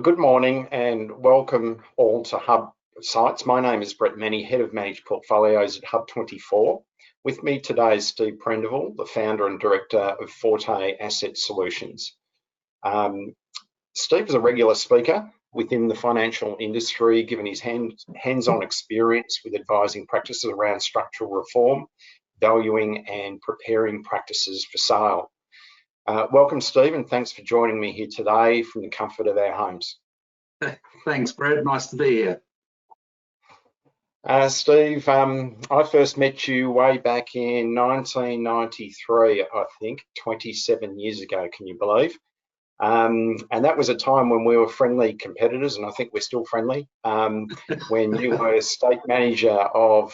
Well, good morning and welcome all to HUBsights. My name is Brett Manny, Head of Managed Portfolios at Hub24. With me today is Steve Prendeville, the founder and director of Forte Asset Solutions. Steve is a regular speaker within the financial industry, given his hands-on experience with advising practices around structural reform, valuing and preparing practices for sale. Welcome, Steve, and thanks for joining me here today from the comfort of our homes. Thanks, Brett. Nice to be here. Steve, I first met you way back in 1993, I think, 27 years ago, can you believe? And that was a time when we were friendly competitors, and I think we're still friendly, when you were state manager of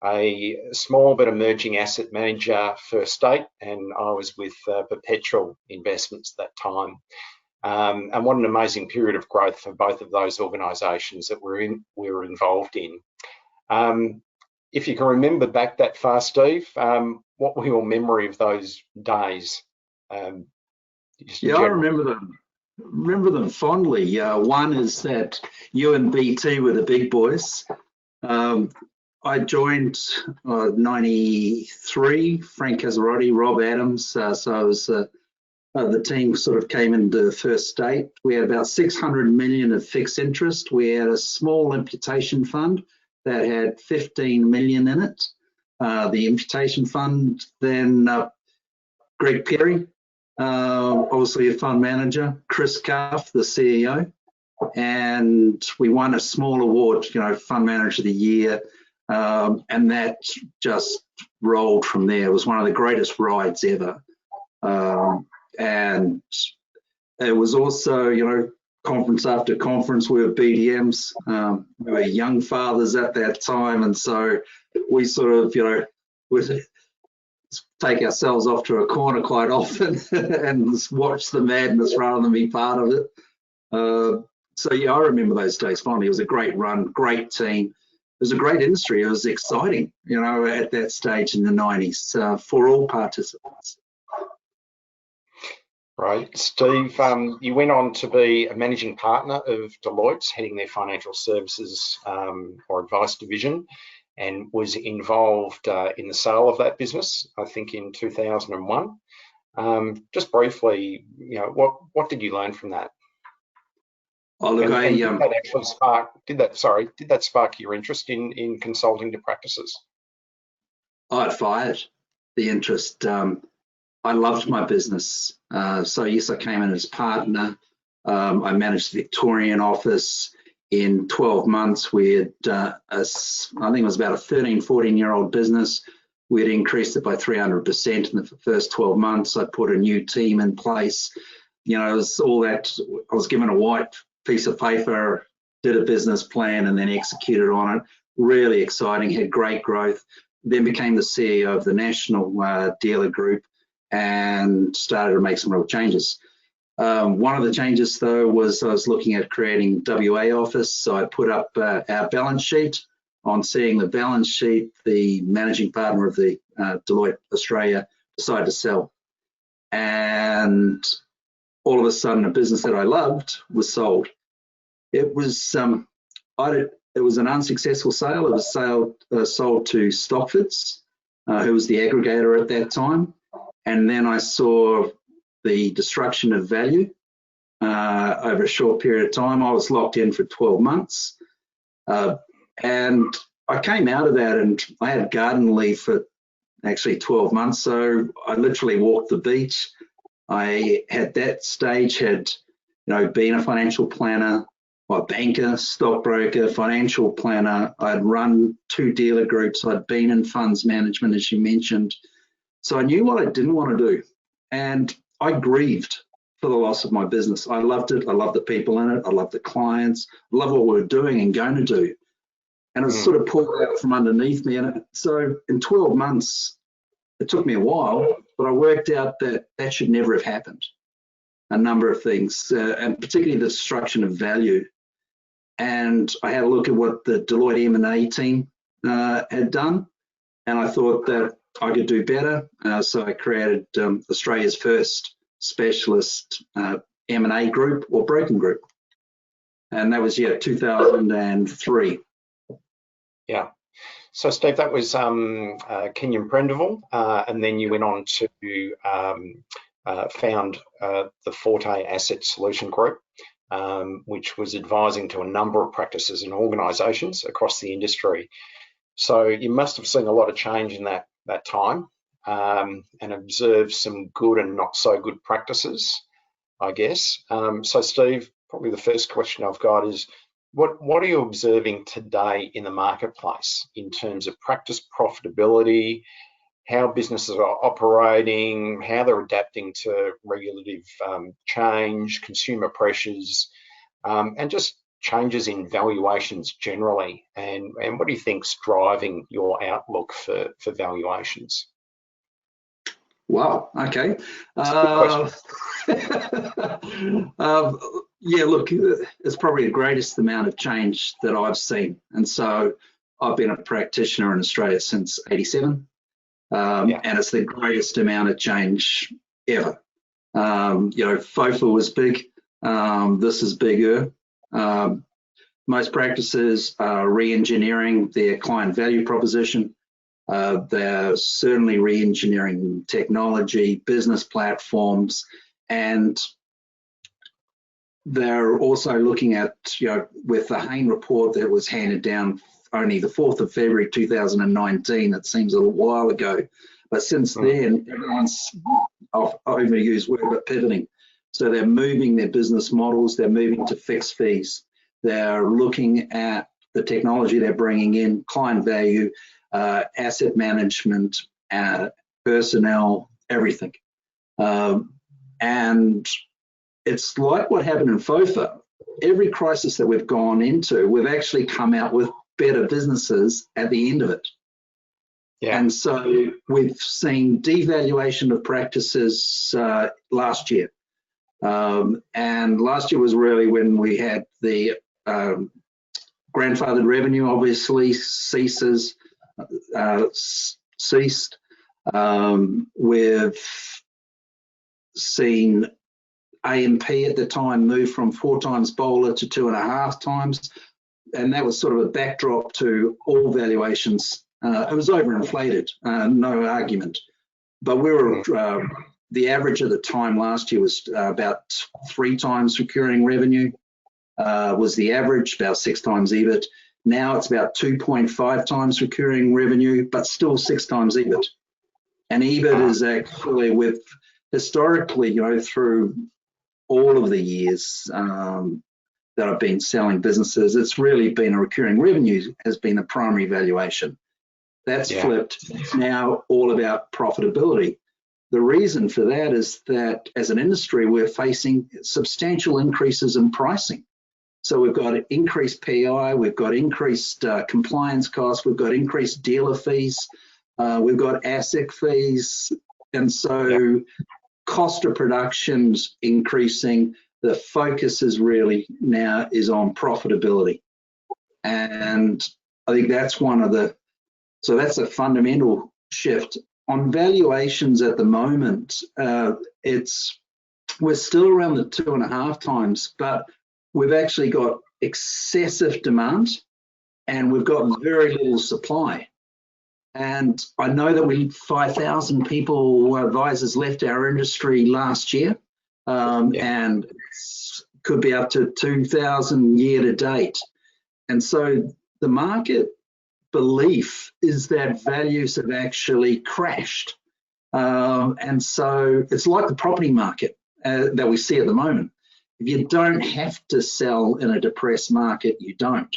a small but emerging asset manager for state, and I was with Perpetual Investments at that time. And what an amazing period of growth for both of those organisations that we were involved in. If you can remember back that far, Steve, what were your memory of those days? Yeah, I remember them fondly. One is that you and BT were the big boys. I joined 93, Frank Casarotti, Rob Adams, so I was the team sort of came into first state. We had about 600 million of fixed interest. We had a small imputation fund that had 15 million in it. The imputation fund, then Greg Perry, obviously a fund manager, Chris Cuff, the CEO, and we won a small award, Fund Manager of the Year, and that just rolled from there. It was one of the greatest rides ever. And it was also, conference after conference, we were BDMs. We were young fathers at that time, and so we sort of, would take ourselves off to a corner quite often and watch the madness rather than be part of it. So yeah, I remember those days fondly. It was a great run, great team. It was a great industry. It was exciting, at that stage in the 90s for all participants. Right, Steve, you went on to be a managing partner of Deloitte's, heading their financial services or advice division, and was involved in the sale of that business, I think in 2001. Just briefly, what did you learn from that? Oh, look, did that spark your interest in consulting to practices? It fired the interest. I loved my business. So yes, I came in as partner. I managed the Victorian office. In 12 months, we had, I think it was about a 13, 14-year-old business. We had increased it by 300% in the first 12 months. I put a new team in place. It was all that. I was given a white piece of paper, did a business plan, and then executed on it. Really exciting, had great growth. Then became the CEO of the national dealer group and started to make some real changes. One of the changes, though, was I was looking at creating WA office. So I put up our balance sheet. On seeing the balance sheet, the managing partner of the Deloitte Australia decided to sell. And all of a sudden, a business that I loved was sold. It was it was an unsuccessful sale. It was sold to Stockford's, who was the aggregator at that time. And then I saw the destruction of value over a short period of time. I was locked in for 12 months. And I came out of that, and I had garden leave for actually 12 months. So I literally walked the beach. I at that stage had, been a financial planner, a banker, stockbroker, financial planner. I'd run 2 dealer groups. I'd been in funds management, as you mentioned. So I knew what I didn't want to do. And I grieved for the loss of my business. I loved it. I loved the people in it. I loved the clients. I loved what we were doing and going to do. And it was sort of pulled out from underneath me. And so in 12 months, it took me a while, but I worked out that should never have happened. A number of things, and particularly the destruction of value. And I had a look at what the Deloitte M&A team had done, and I thought that I could do better. So I created Australia's first specialist M&A group or broking group. And that was, 2003. Yeah. So Steve, that was Kenyon Prendeville, and then you went on to found the Forte Asset Solution Group, which was advising to a number of practices and organisations across the industry. So you must have seen a lot of change in that time, and observed some good and not so good practices, I guess. So Steve, probably the first question I've got is, what are you observing today in the marketplace in terms of practice profitability, how businesses are operating, how they're adapting to regulative change, consumer pressures, and just changes in valuations generally? And what do you think's driving your outlook for valuations? Wow. Okay. It's a good question. Yeah, look, it's probably the greatest amount of change that I've seen. And so I've been a practitioner in Australia since '87, and it's the greatest amount of change ever. FOFA was big. This is bigger. Most practices are re-engineering their client value proposition. They're certainly re-engineering technology, business platforms, and they're also looking at, with the Hain report that was handed down only the 4th of February 2019, it seems a little while ago, but since then, everyone's overused word, but pivoting. So they're moving their business models, they're moving to fixed fees. They're looking at the technology they're bringing in, client value, asset management, personnel, everything. And it's like what happened in FOFA. Every crisis that we've gone into, we've actually come out with better businesses at the end of it. Yeah. And so we've seen devaluation of practices last year. And last year was really when we had the grandfathered revenue obviously ceased. We've seen AMP at the time move from 4 times BOLR to 2.5 times, and that was sort of a backdrop to all valuations. It was overinflated, no argument, but we were the average at the time last year was about 3 times recurring revenue, was the average, about 6 times EBIT. Now it's about 2.5 times recurring revenue, but still 6 times EBIT. And EBIT is actually, with historically, through all of the years that I've been selling businesses, it's really been a recurring revenue has been a primary valuation. That's flipped. It's now all about profitability. The reason for that is that as an industry, we're facing substantial increases in pricing. So we've got increased PI, we've got increased compliance costs, we've got increased dealer fees, we've got ASIC fees, and so cost of production's increasing. The focus is really now is on profitability, and I think that's so that's a fundamental shift. On valuations at the moment, we're still around the 2.5 times, but we've actually got excessive demand and we've got very little supply. And I know that 5,000 people, advisors, left our industry last year, and could be up to 2,000 year to date. And so the market belief is that values have actually crashed. And so it's like the property market that we see at the moment. If you don't have to sell in a depressed market, you don't.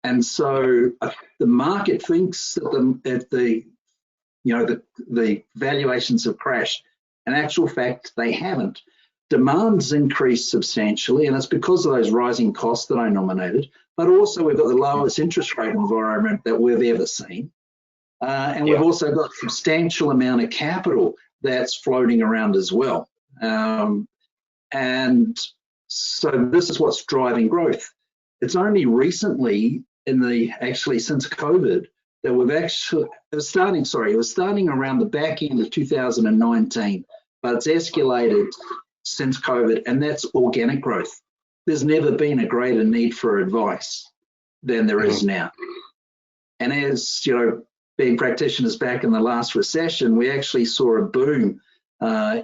And so the market thinks that the valuations have crashed. In actual fact, they haven't. Demand's increased substantially, and it's because of those rising costs that I nominated, but also we've got the lowest interest rate environment that we've ever seen. And we've also got a substantial amount of capital that's floating around as well. And so this is what's driving growth. It's only recently since COVID that it was starting around the back end of 2019, but it's escalated since COVID, and that's organic growth. There's never been a greater need for advice than there is now. And as you know, being practitioners back in the last recession, we actually saw a boom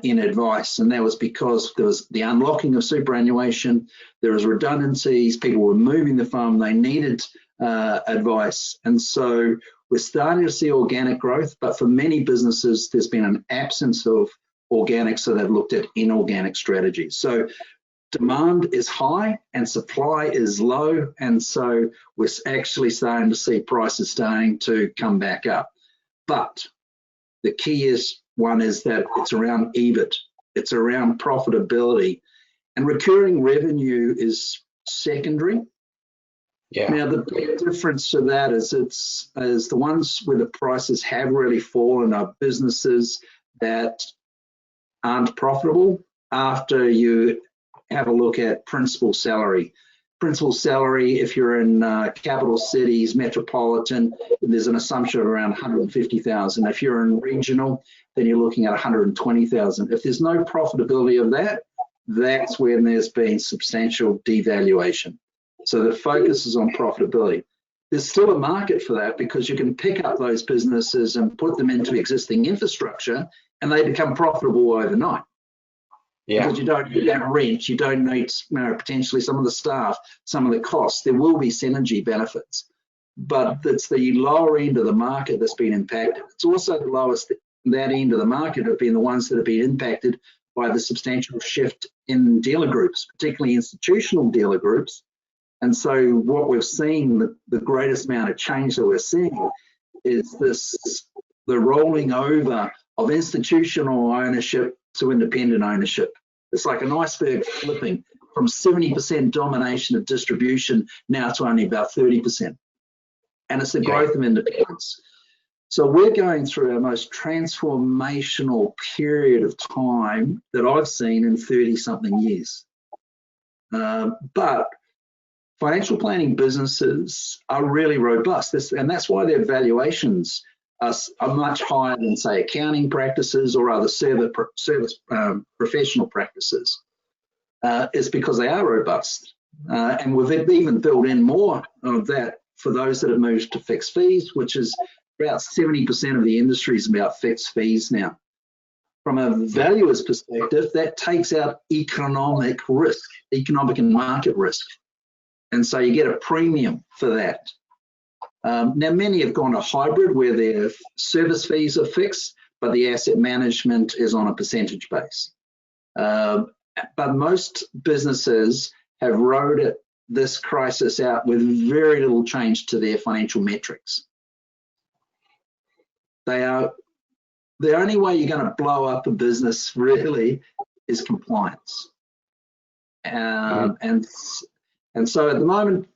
in advice, and that was because there was the unlocking of superannuation, there was redundancies, people were moving the firm, they needed advice. And so we're starting to see organic growth, but for many businesses, there's been an absence of organic, so they've looked at inorganic strategies. So demand is high and supply is low, and so we're actually starting to see prices starting to come back up. But the key is that it's around EBIT, it's around profitability, and recurring revenue is secondary. Yeah. Now the big difference to that is the ones where the prices have really fallen are businesses that aren't profitable after you have a look at principal salary. Principal salary, if you're in capital cities, metropolitan, there's an assumption of around 150,000. If you're in regional, then you're looking at 120,000. If there's no profitability of that, that's when there's been substantial devaluation. So the focus is on profitability. There's still a market for that because you can pick up those businesses and put them into existing infrastructure and they become profitable overnight. Yeah. Because you don't need that rent, you don't need potentially some of the staff, some of the costs. There will be synergy benefits, but it's the lower end of the market that's been impacted. It's also the lowest, that end of the market have been the ones that have been impacted by the substantial shift in dealer groups, particularly institutional dealer groups. And so what we've seen, the greatest amount of change that we're seeing is the rolling over of institutional ownership to independent ownership. It's like an iceberg flipping from 70% domination of distribution now to only about 30%. And it's the growth of independence. So we're going through our most transformational period of time that I've seen in 30-something years. But financial planning businesses are really robust, and that's why their valuations are much higher than, say, accounting practices or other service professional practices. It's because they are robust. And we've even built in more of that for those that have moved to fixed fees, which is about 70% of the industry is about fixed fees now. From a valuer's perspective, that takes out economic risk, economic and market risk. And so you get a premium for that. Now, many have gone to hybrid where their service fees are fixed, but the asset management is on a percentage base. But most businesses have rode this crisis out with very little change to their financial metrics. The only way you're going to blow up a business really is compliance. And so at the moment,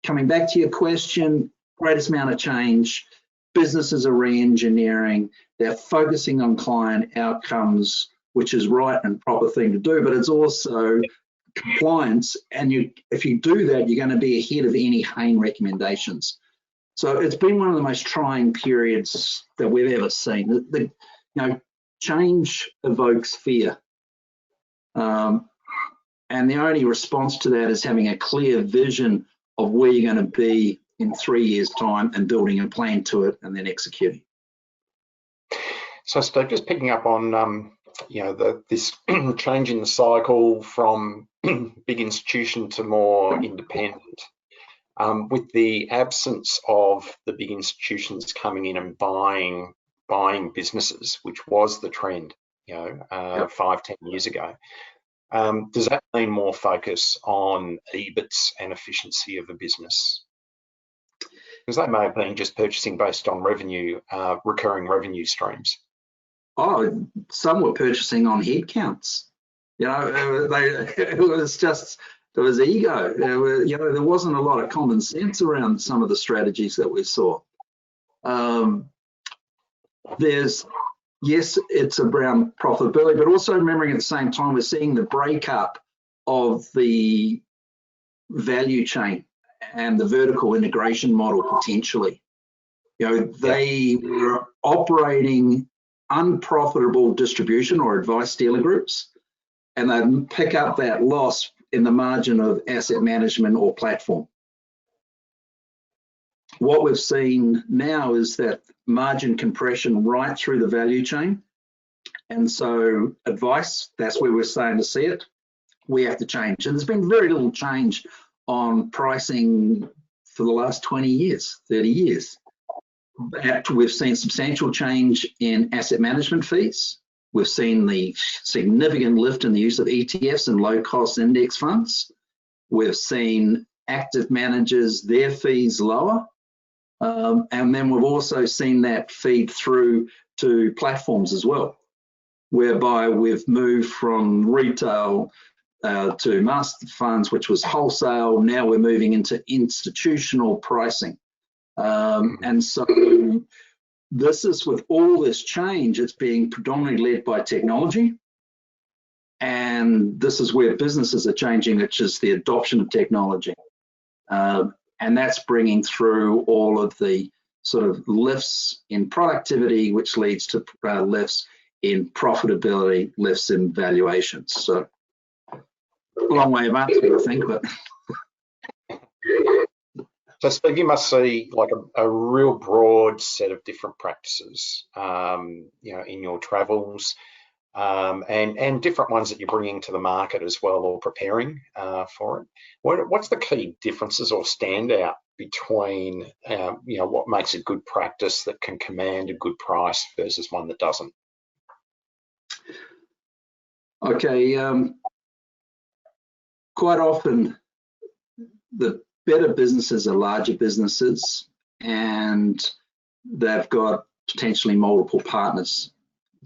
coming back to your question, greatest amount of change, businesses are re-engineering, they're focusing on client outcomes, which is right and proper thing to do, but it's also compliance, and if you do that, you're going to be ahead of any Hain recommendations. So it's been one of the most trying periods that we've ever seen. Change evokes fear. And the only response to that is having a clear vision of where you're going to be in 3 years' time and building a plan to it and then executing. So Steve, just picking up on this change in the cycle from big institution to more independent, with the absence of the big institutions coming in and buying businesses, which was the trend, 5-10 years ago. Does that mean more focus on EBITs and efficiency of a business? Because they may have been just purchasing based on revenue, recurring revenue streams. Oh, some were purchasing on head counts. It was ego. There wasn't a lot of common sense around some of the strategies that we saw. Yes, it's around profitability, but also remembering at the same time, we're seeing the breakup of the value chain and the vertical integration model potentially. They were operating unprofitable distribution or advice dealer groups, and they pick up that loss in the margin of asset management or platform. What we've seen now is that margin compression right through the value chain. And so advice, that's where we're starting to see it. We have to change. And there's been very little change on pricing for the last 20 years, 30 years. But we've seen substantial change in asset management fees. We've seen the significant lift in the use of ETFs and low-cost index funds. We've seen active managers, their fees lower. And then we've also seen that feed through to platforms as well, whereby we've moved from retail to master funds, which was wholesale. Now we're moving into institutional pricing. And so this is, with all this change, it's being predominantly led by technology. And this is where businesses are changing, which is the adoption of technology. And that's bringing through all of the sort of lifts in productivity, which leads to lifts in profitability, lifts in valuations. So, long way of answering, I think, but. So, Steve, you must see like a real broad set of different practices, you know, in your travels, and different ones that you're bringing to the market as well, or preparing for it. What's the key differences or standout between, you know, what makes a good practice that can command a good price versus one that doesn't? Okay, quite often the better businesses are larger businesses, and they've got potentially multiple partners.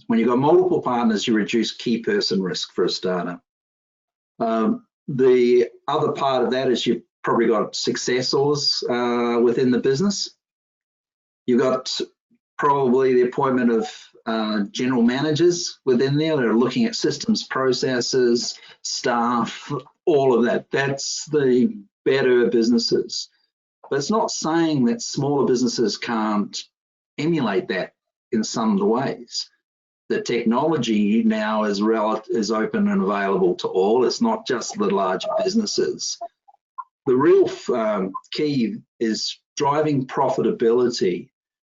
When you've got multiple partners, you reduce key person risk for a startup. The other part of that is you've probably got successors within the business. You've got probably the appointment of general managers within there that are looking at systems, processes, staff, all of that. That's the better businesses. But it's not saying that smaller businesses can't emulate that in some of the ways. The technology now is open and available to all. It's not just the larger businesses. The real key is driving profitability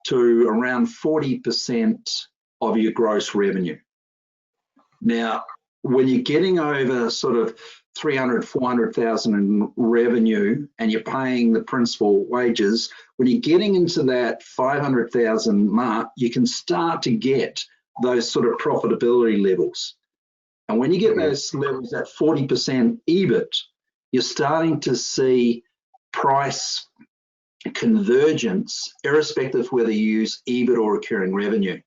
to around 40% of your gross revenue. Now, when you're getting over sort of 300, 400,000 in revenue and you're paying the principal wages, when you're getting into that 500,000 mark, you can start to get those sort of profitability levels. And when you get those levels at 40% EBIT, you're starting to see price convergence, irrespective of whether you use EBIT or recurring revenue.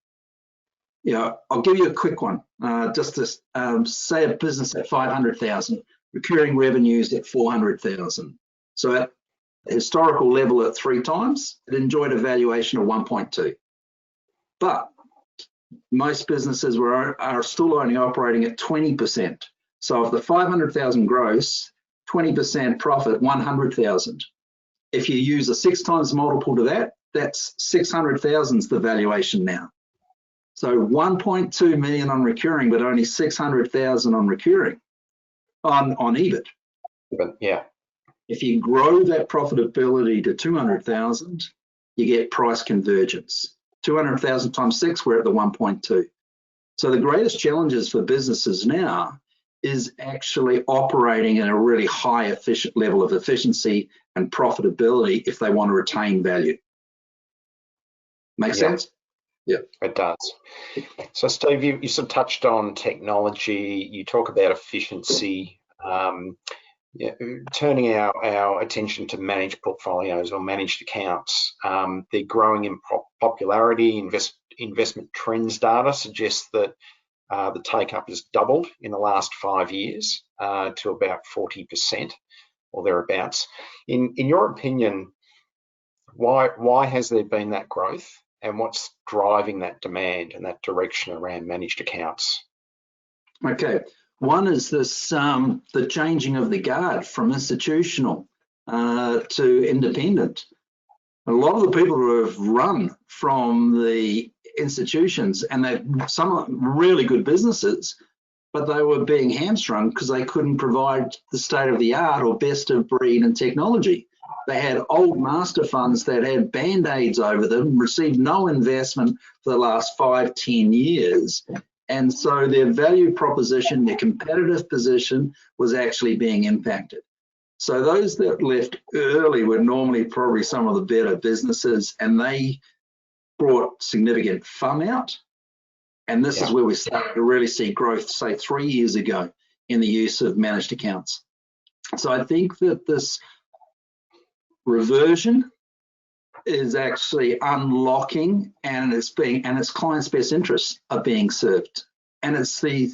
You know, I'll give you a quick one. Just to say a business at 500,000, recurring revenues at 400,000. So at historical level at 3 times, it enjoyed a valuation of 1.2. But most businesses are still only operating at 20%. So of the 500,000 gross, 20% profit, 100,000. If you use a 6 times multiple to that, that's 600,000 is the valuation now. So 1.2 million on recurring, but only 600,000 on recurring, on EBIT. But yeah. If you grow that profitability to 200,000, you get price convergence. 200,000 times 6, we're at the 1.2. So the greatest challenges for businesses now is actually operating at a really high efficient level of efficiency and profitability if they want to retain value. Make sense? Yeah, it does. So Steve, you sort of touched on technology. You talk about efficiency, turning our attention to managed portfolios or managed accounts. They're growing in popularity. Investment trends data suggests that the take-up has doubled in the last 5 years to about 40% or thereabouts. In your opinion, why has there been that growth, and what's driving that demand and that direction around managed accounts? Okay, one is this the changing of the guard from institutional to independent. A lot of the people who have run from the institutions, and they're some really good businesses, but they were being hamstrung because they couldn't provide the state of the art or best of breed and technology. They had old master funds that had band-aids over them, received no investment for the last 5-10 years. And so their value proposition, their competitive position was actually being impacted. So those that left early were normally probably some of the better businesses, and they brought significant FUM out. And this is where we started to really see growth, say 3 years ago, in the use of managed accounts. So I think that this reversion is actually unlocking, and its clients' best interests are being served. And it's the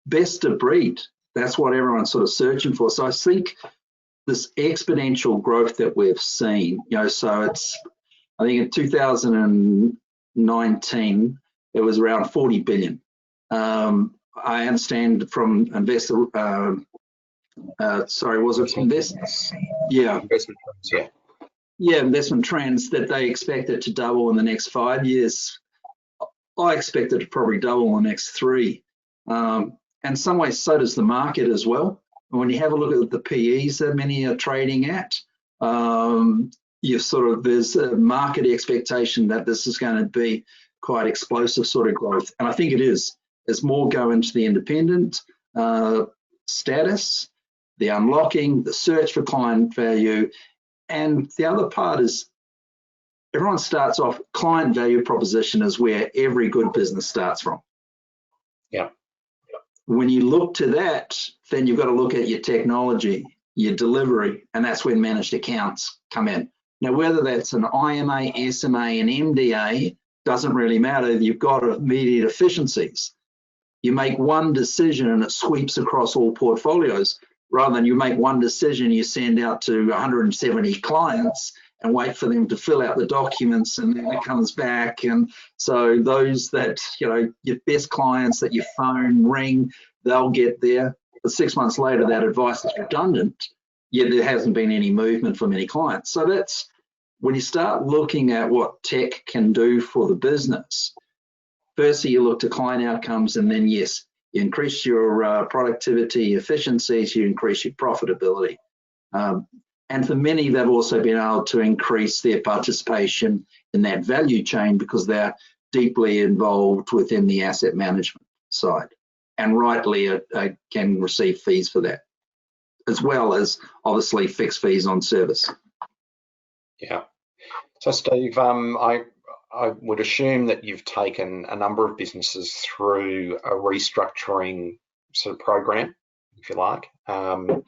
best of breed. That's what everyone's sort of searching for. So I think this exponential growth that we've seen, so I think in 2019, it was around 40 billion. I understand from investor, was it investors? Yeah. Investment trends, yeah. Yeah, investment trends that they expect it to double in the next 5 years. I expect it to probably double in the next 3. And in some ways, so does the market as well. When you have a look at the PEs that many are trading at, there's a market expectation that this is going to be quite explosive sort of growth. And I think it is. As more go into the independent status, the unlocking, the search for client value. And the other part is everyone starts off, client value proposition is where every good business starts from. Yeah. When you look to that, then you've got to look at your technology, your delivery, and that's when managed accounts come in. Now, whether that's an IMA, SMA, and MDA, doesn't really matter. You've got immediate efficiencies. You make one decision and it sweeps across all portfolios, rather than you make one decision, you send out to 170 clients and wait for them to fill out the documents, and then it comes back. And so those that, your best clients that you phone, ring, they'll get there. But 6 months later, that advice is redundant, yet there hasn't been any movement from any clients. So that's when you start looking at what tech can do for the business. Firstly, you look to client outcomes, and then yes, you increase your productivity, efficiencies, you increase your profitability. And for many, they've also been able to increase their participation in that value chain because they're deeply involved within the asset management side, and rightly can receive fees for that, as well as obviously fixed fees on service. Yeah. So Steve, I would assume that you've taken a number of businesses through a restructuring sort of program, if you like, whether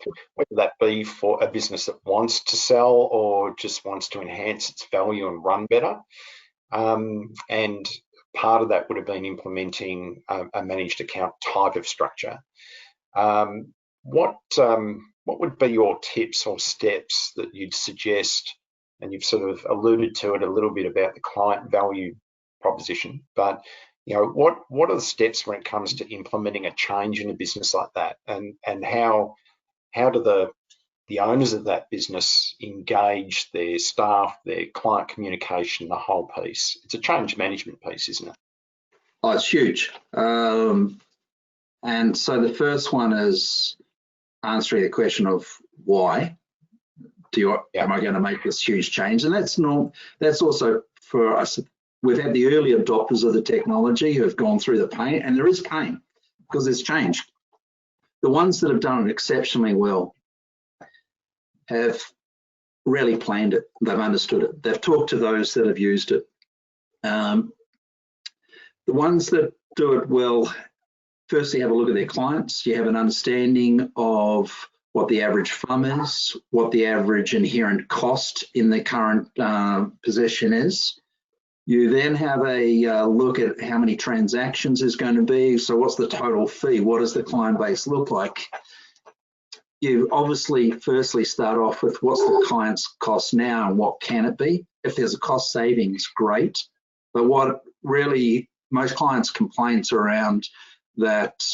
that be for a business that wants to sell or just wants to enhance its value and run better. And part of that would have been implementing a managed account type of structure. What would be your tips or steps that you'd suggest? And you've sort of alluded to it a little bit about the client value proposition, but what are the steps when it comes to implementing a change in a business like that, and how do the owners of that business engage their staff, their client communication, the whole piece? It's a change management piece, isn't it? Oh, it's huge. And so the first one is answering the question of why. Am I going to make this huge change? And that's also for us. We've had the early adopters of the technology who have gone through the pain, and there is pain because there's change. The ones that have done it exceptionally well have really planned it. They've understood it. They've talked to those that have used it. The ones that do it well, firstly, have a look at their clients. You have an understanding of what the average FUM is, what the average inherent cost in the current possession is. You then have a look at how many transactions is going to be. So what's the total fee? What does the client base look like? You obviously firstly start off with what's the client's cost now and what can it be? If there's a cost savings, great. But what really most clients' complaints around that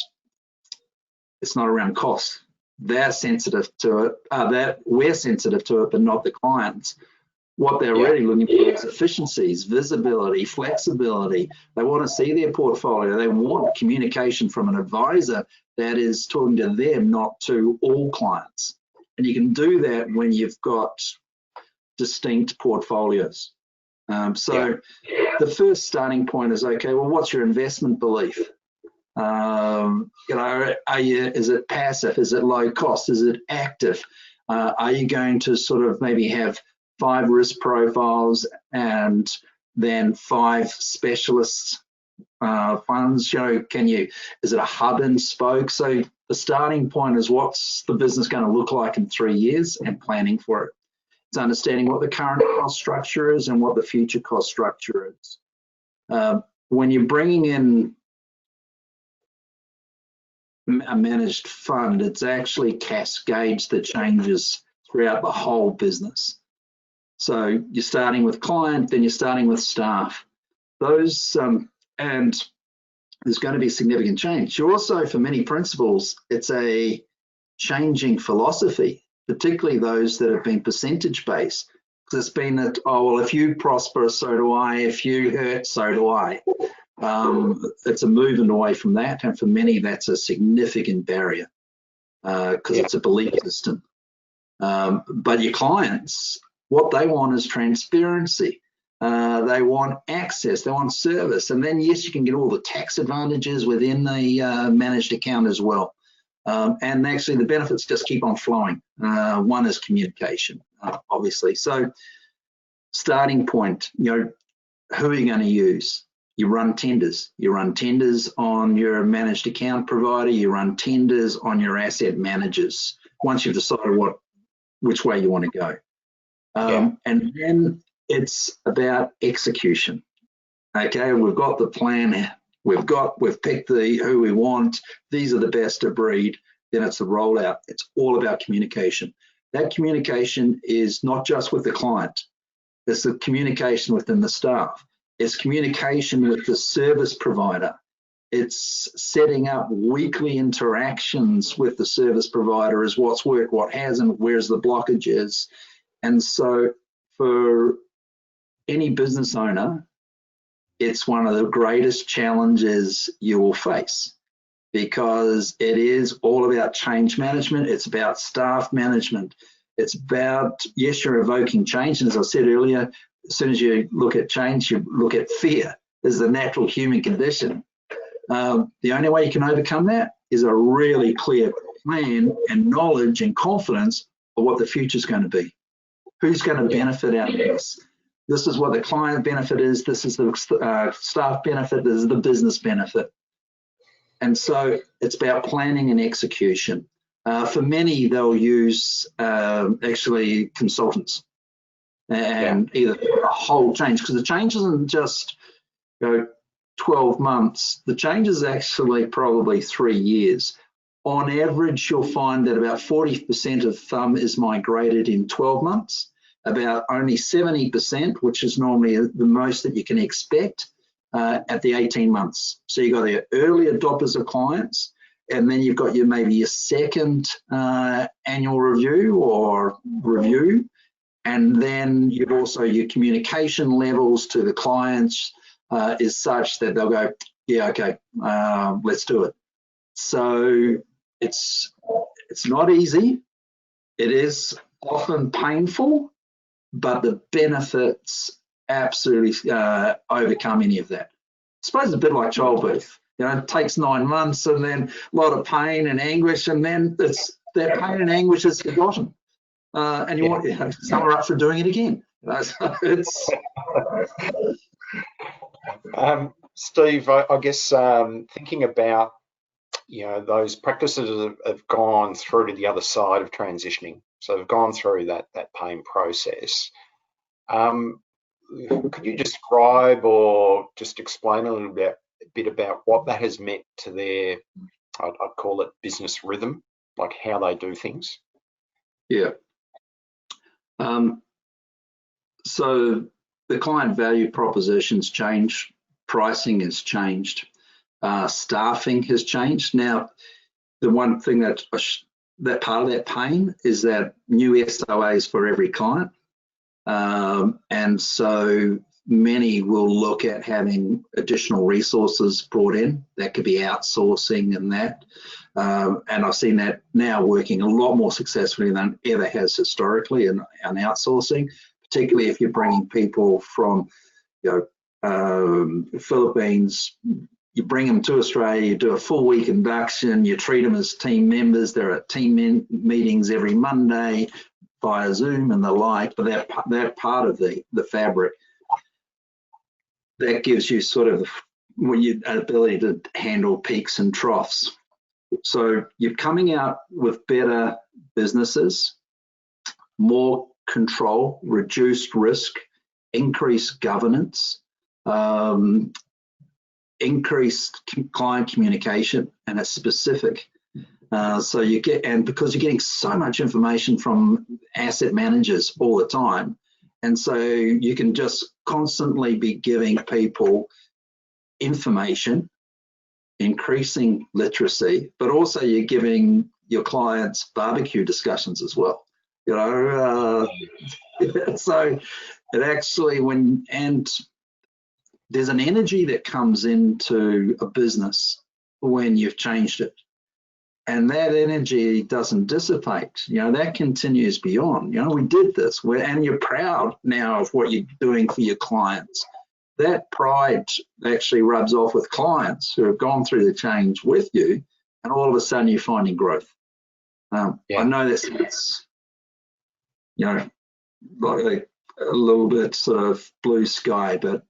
it's not around cost. They're sensitive to it, that we're sensitive to it, but not the clients. What they're Yeah. really looking for is efficiencies, visibility, flexibility. They want to see their portfolio. They want communication from an advisor that is talking to them, not to all clients. And you can do that when you've got distinct portfolios. So the first starting point is, okay, well, what's your investment belief? Is it passive? Is it low cost? Is it active? Are you going to sort of maybe have 5 risk profiles and then 5 specialist funds? Is it a hub and spoke? So the starting point is, what's the business going to look like in 3 years, and planning for it. It's understanding what the current cost structure is and what the future cost structure is. When you're bringing in a managed fund, it's actually cascades the changes throughout the whole business. So you're starting with client, then you're starting with staff. Those and there's going to be significant change. You also, for many principals, it's a changing philosophy, particularly those that have been percentage based. Because it's been that, oh well, if you prosper, so do I. If you hurt, so do I. It's a movement away from that, and for many that's a significant barrier because it's a belief system. But your clients, what they want is transparency. They want access, they want service, and then yes, you can get all the tax advantages within the managed account as well. And actually the benefits just keep on flowing. One is communication, obviously. So starting point, who are you going to use? You run tenders. You run tenders on your managed account provider. You run tenders on your asset managers once you've decided which way you want to go. And then it's about execution. Okay, we've got the plan. We've picked who we want. These are the best of breed. Then it's the rollout. It's all about communication. That communication is not just with the client. It's the communication within the staff. It's communication with the service provider. It's setting up weekly interactions with the service provider as what's worked, what hasn't, where's the blockages. And so for any business owner, it's one of the greatest challenges you will face, because it is all about change management. It's about staff management. It's about, yes, you're evoking change. And as I said earlier, as soon as you look at change, you look at fear. This is a natural human condition. The only way you can overcome that is a really clear plan and knowledge and confidence of what the future is going to be. Who's going to benefit out of this? This is what the client benefit is. This is the staff benefit. This is the business benefit. And so it's about planning and execution. For many, they'll use actually consultants and either a whole change, because the change isn't just 12 months. The change is actually probably 3 years. On average, you'll find that about 40% of FUM is migrated in 12 months, about only 70%, which is normally the most that you can expect, at the 18 months. So you've got the early adopters of clients, and then you've got maybe your second annual review, and then you've also your communication levels to the clients is such that they'll go, yeah, okay, let's do it. So it's not easy. It is often painful, but the benefits absolutely overcome any of that. I suppose it's a bit like childbirth. It takes 9 months and then a lot of pain and anguish, and then that pain and anguish is forgotten. And you want some are up for doing it again. It's Steve, I guess thinking about those practices have gone through to the other side of transitioning, so they've gone through that pain process. Could you describe or just explain a little bit about what that has meant to their, I'd call it business rhythm, like how they do things? Yeah. So the client value propositions change, pricing has changed, staffing has changed. Now, the one thing that part of that pain is that new SOAs for every client. And so many will look at having additional resources brought in. That could be outsourcing and that. And I've seen that now working a lot more successfully than ever has historically in outsourcing, particularly if you're bringing people from, Philippines. You bring them to Australia, you do a full week induction, you treat them as team members. There are team meetings every Monday via Zoom and the like, but they're part of the fabric. That gives you sort of an ability to handle peaks and troughs. So you're coming out with better businesses, more control, reduced risk, increased governance, increased client communication, and it's specific. So you get, and because you're getting so much information from asset managers all the time, and so you can just constantly be giving people information, increasing literacy, but also you're giving your clients barbecue discussions as well. So it actually, and there's an energy that comes into a business when you've changed it. And that energy doesn't dissipate, that continues beyond. We did this, and you're proud now of what you're doing for your clients. That pride actually rubs off with clients who have gone through the change with you, and all of a sudden you're finding growth. I know that's, like a little bit sort of blue sky, but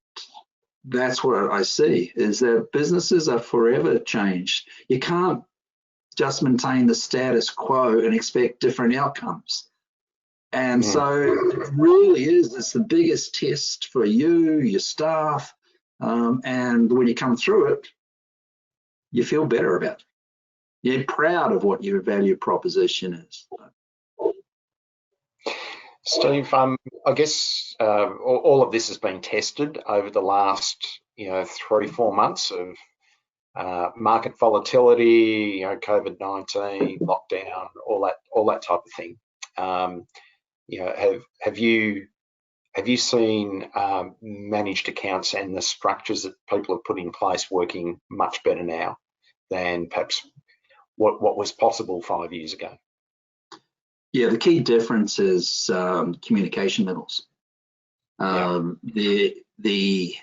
that's what I see, is that businesses are forever changed. You can't just maintain the status quo and expect different outcomes. And so it really is, it's the biggest test for you, your staff, and when you come through it, you feel better about it. You're proud of what your value proposition is. Steve, I guess all of this has been tested over the last 3-4 months of market volatility, COVID-19, lockdown, all that type of thing. Have you seen managed accounts and the structures that people have put in place working much better now than perhaps what was possible 5 years ago? Yeah, the key difference is communication levels. The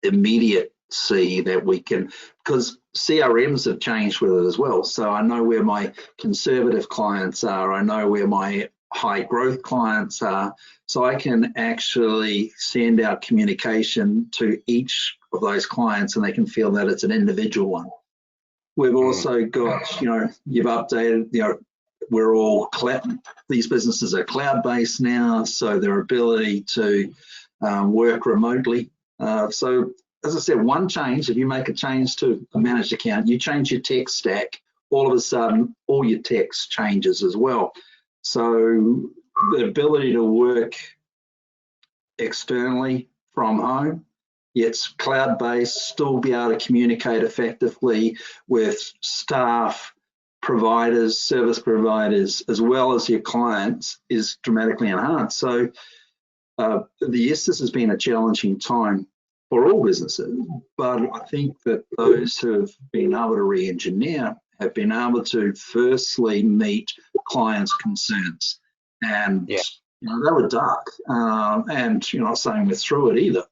immediacy that we can, because CRMs have changed with it as well. So I know where my conservative clients are. I know where my high growth clients are. So I can actually send out communication to each of those clients, and they can feel that it's an individual one. We've also got, you've updated, we're all these businesses are cloud-based now, so their ability to work remotely. So as I said, one change, if you make a change to a managed account, you change your tech stack, all of a sudden, all your text changes as well. So the ability to work externally from home, it's cloud-based, still be able to communicate effectively with staff, providers, service providers, as well as your clients, is dramatically enhanced. So yes, this has been a challenging time for all businesses, but I think that those who have been able to re-engineer have been able to firstly meet clients' concerns. And they were dark, and you're not saying we're through it either,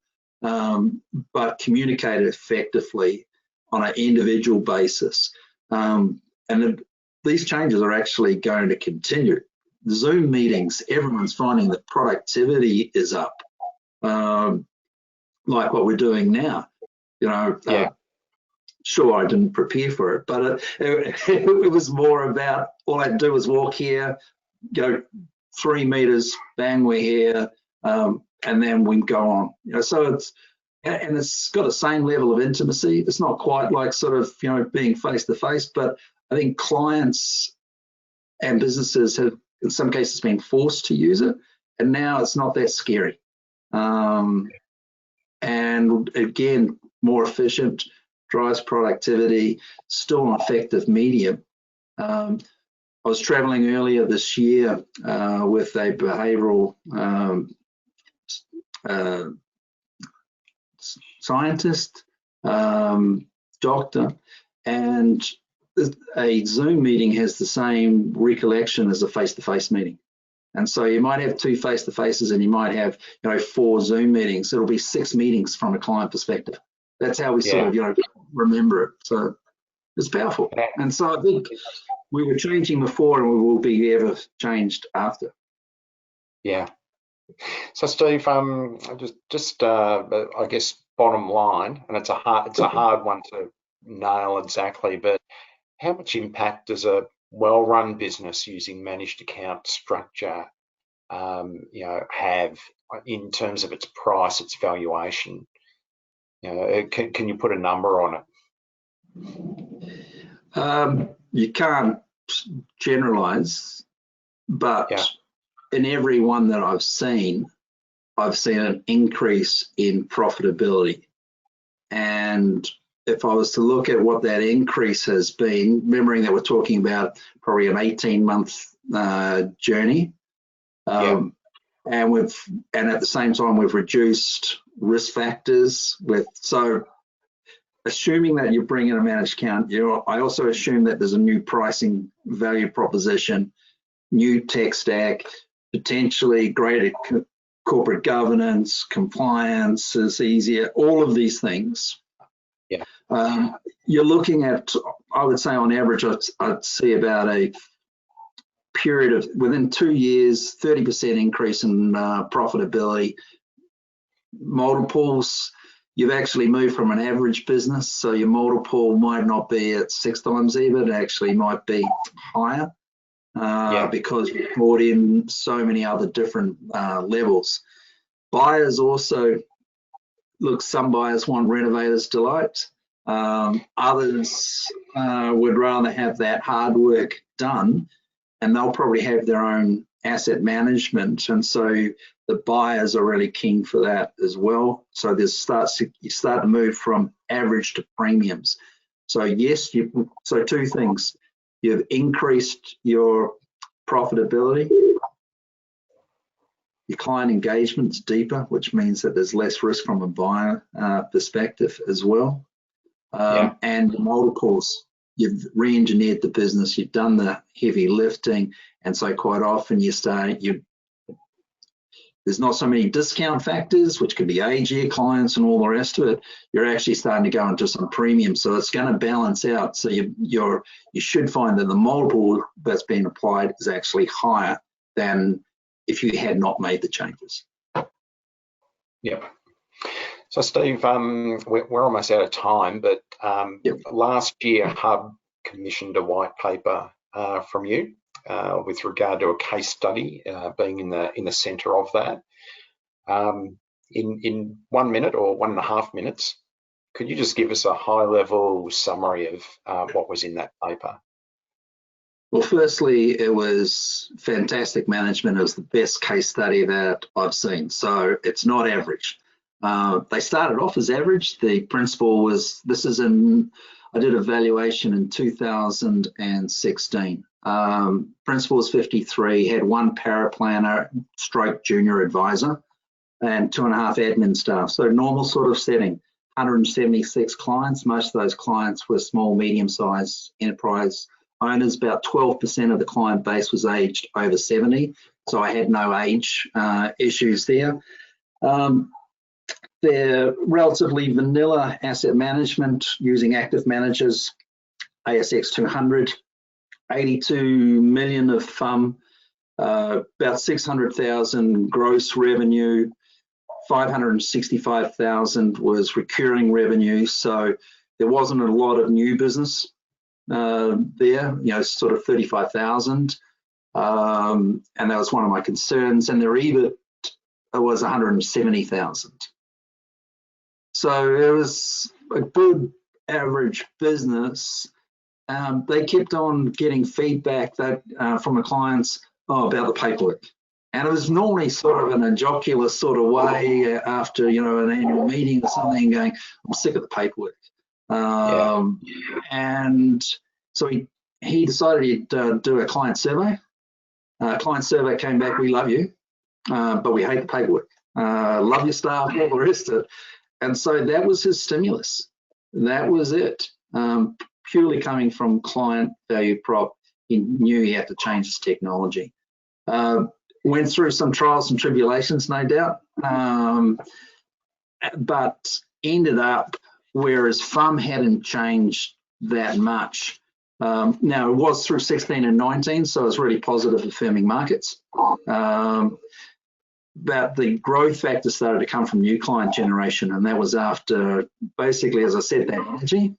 but communicate effectively on an individual basis. And these changes are actually going to continue. Zoom meetings, everyone's finding that productivity is up, like what we're doing now. Sure, I didn't prepare for it, but it was more about, all I do is walk here, go 3 meters, bang, we're here, and then we go on. So it's got the same level of intimacy. It's not quite like sort of being face to face, but I think clients and businesses have in some cases been forced to use it, and now it's not that scary. And again, more efficient, drives productivity, still an effective medium. I was traveling earlier this year with a behavioral scientist, doctor, and a Zoom meeting has the same recollection as a face-to-face meeting. And so you might have 2 face-to-faces and you might have, 4 Zoom meetings. It'll be 6 meetings from a client perspective. That's how we sort of, remember it. So it's powerful. And so I think we were changing before and we will be ever changed after. Yeah. So Steve, just I guess bottom line, and it's a hard one to nail exactly, but how much impact does a well-run business using managed account structure, have in terms of its price, its valuation? Can you put a number on it? You can't generalize, but in every one that I've seen an increase in profitability. And if I was to look at what that increase has been, remembering that we're talking about probably an 18-month journey, and at the same time we've reduced risk factors so assuming that you bring in a managed account, I also assume that there's a new pricing value proposition, new tech stack, potentially greater corporate governance, compliance is easier, all of these things. Yeah. You're looking at, I would say on average, I'd see about a period of within 2 years, 30% increase in profitability. Multiples, you've actually moved from an average business, so your multiple might not be at 6 times EBIT, it actually might be higher because you've brought in so many other different levels. Buyers also, look, some buyers want renovator's delight. Others would rather have that hard work done, and they'll probably have their own asset management, and so the buyers are really keen for that as well. So you start to move from average to premiums. So yes, so 2 things: you've increased your profitability, your client engagement's deeper, which means that there's less risk from a buyer perspective as well. And the multiples, you've re-engineered the business, you've done the heavy lifting, and so quite often there's not so many discount factors, which could be age of your clients and all the rest of it. You're actually starting to go into some premium, so it's going to balance out. So you should find that the multiple that's being applied is actually higher than if you had not made the changes. Yeah. So Steve, we're almost out of time, but last year Hub commissioned a white paper from you with regard to a case study being in the centre of that. In 1 minute or 1.5 minutes, could you just give us a high-level summary of what was in that paper? Well, firstly, it was fantastic management. It was the best case study that I've seen. So it's not average. They started off as average. The principal was, I did a valuation in 2016. Principal was 53, had 1 paraplanner stroke junior advisor and 2.5 admin staff. So normal sort of setting, 176 clients. Most of those clients were small, medium-sized enterprise owners. About 12% of the client base was aged over 70. So I had no age issues there. They're relatively vanilla asset management using active managers, ASX 200, 82 million of FUM, about 600,000 gross revenue, 565,000 was recurring revenue. So there wasn't a lot of new business there, sort of 35,000. And that was one of my concerns. And their EBIT was 170,000. So it was a good average business. They kept on getting feedback that from the clients about the paperwork. And it was normally sort of an innocuous sort of way after, an annual meeting or something going, I'm sick of the paperwork. And so he decided he'd do a client survey. Client survey came back, we love you, but we hate the paperwork. love your staff, all the rest of it. And so that was his stimulus. That was it. Purely coming from client value prop, he knew he had to change his technology. Went through some trials and tribulations, no doubt, but ended up where his FUM hadn't changed that much. Now, it was through 16 and 19, so it's really positive for firming markets. But the growth factor started to come from new client generation, and that was after, basically, as I said, that energy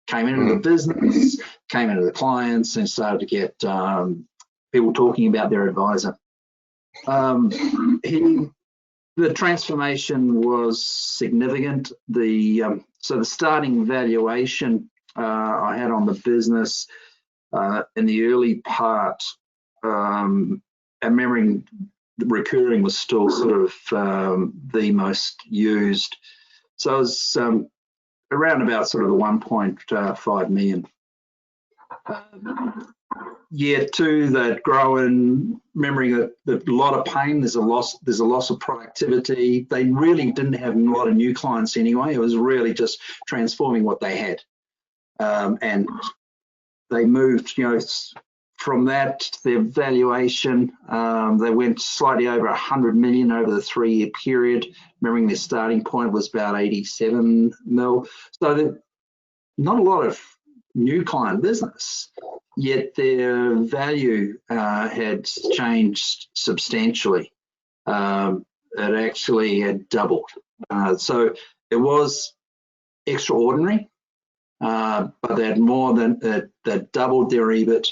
came into the business, came into the clients, and started to get people talking about their advisor. The transformation was significant. So the starting valuation I had on the business in the early part, and remembering recurring was still sort of the most used. So it was around about sort of the 1.5 million. Year two, they'd grow in, remembering that a lot of pain, there's a loss of productivity. They really didn't have a lot of new clients anyway. It was really just transforming what they had. And they moved, from that, their valuation, they went slightly over 100 million over the 3-year period. Remembering their starting point was about 87 mil. So not a lot of new client business, yet their value had changed substantially. It actually had doubled. So it was extraordinary, but they had more than that, doubled their EBIT.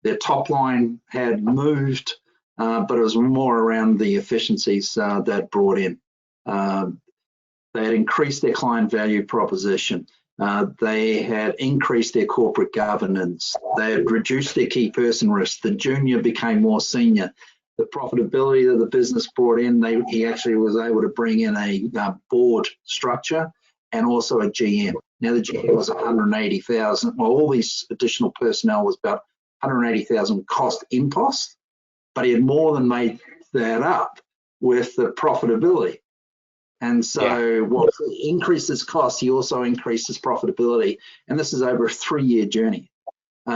Their top line had moved, but it was more around the efficiencies that brought in. They had increased their client value proposition. They had increased their corporate governance. They had reduced their key person risk. The junior became more senior. The profitability that the business brought in, he actually was able to bring in a board structure and also a GM. Now the GM was 180,000. Well, all these additional personnel was about 180,000 cost impost, but he had more than made that up with the profitability. And so while he increased his costs, he also increased his profitability. And this is over a 3-year journey.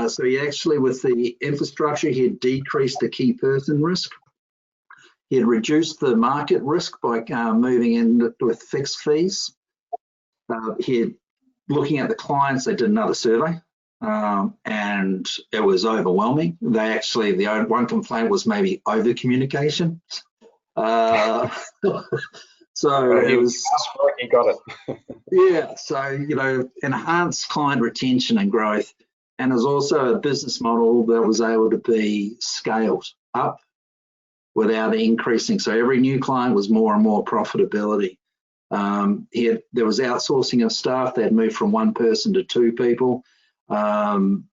So he actually, with the infrastructure, he had decreased the key person risk. He had reduced the market risk by moving in with fixed fees. He had, looking at the clients, they did another survey. And it was overwhelming. They actually, the one complaint was maybe over communication. So it was, you got it. yeah. So, enhanced client retention and growth. And there's also a business model that was able to be scaled up without increasing. So every new client was more and more profitability. There was outsourcing of staff. They had moved from 1 person to 2 people. And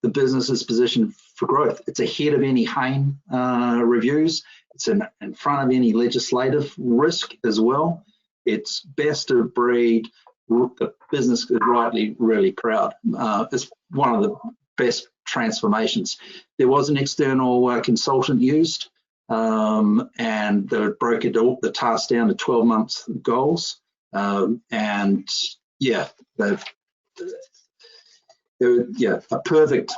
the business is positioned for growth. It's ahead of any Hain reviews. It's in front of any legislative risk as well. It's best of breed. The business is rightly really proud. It's one of the best transformations. There was an external consultant used, and they broke the task down to 12 months goals. And yeah, a perfect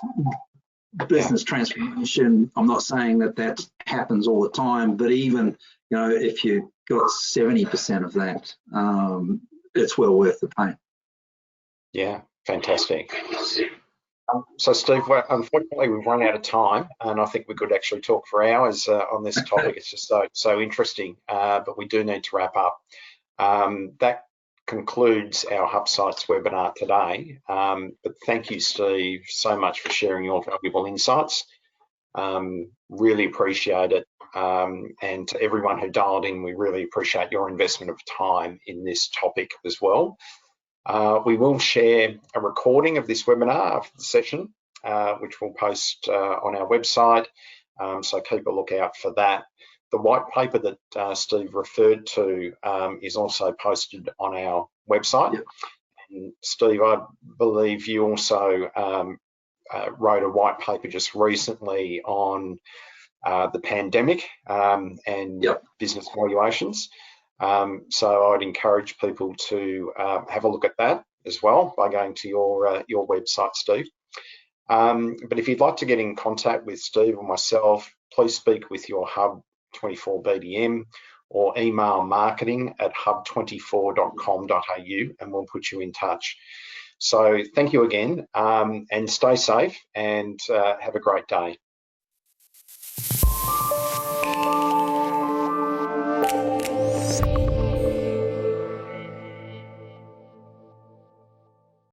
business transformation. I'm not saying that happens all the time, but even if you got 70% of that, it's well worth the pain. Yeah, fantastic. So Steve, unfortunately we've run out of time, and I think we could actually talk for hours on this topic. It's just so interesting, but we do need to wrap up. That concludes our HUBsights webinar today. But thank you, Steve, so much for sharing your valuable insights. Really appreciate it. And to everyone who dialed in, we really appreciate your investment of time in this topic as well. We will share a recording of this webinar after the session, which we'll post on our website. So keep a lookout for that. The white paper that Steve referred to is also posted on our website. Yep. And Steve, I believe you also wrote a white paper just recently on the pandemic and Yep. business valuations. So I'd encourage people to have a look at that as well by going to your website, Steve. But if you'd like to get in contact with Steve or myself, please speak with your Hub 24 BDM or email marketing@hub24.com.au and we'll put you in touch. So thank you again, and stay safe and have a great day.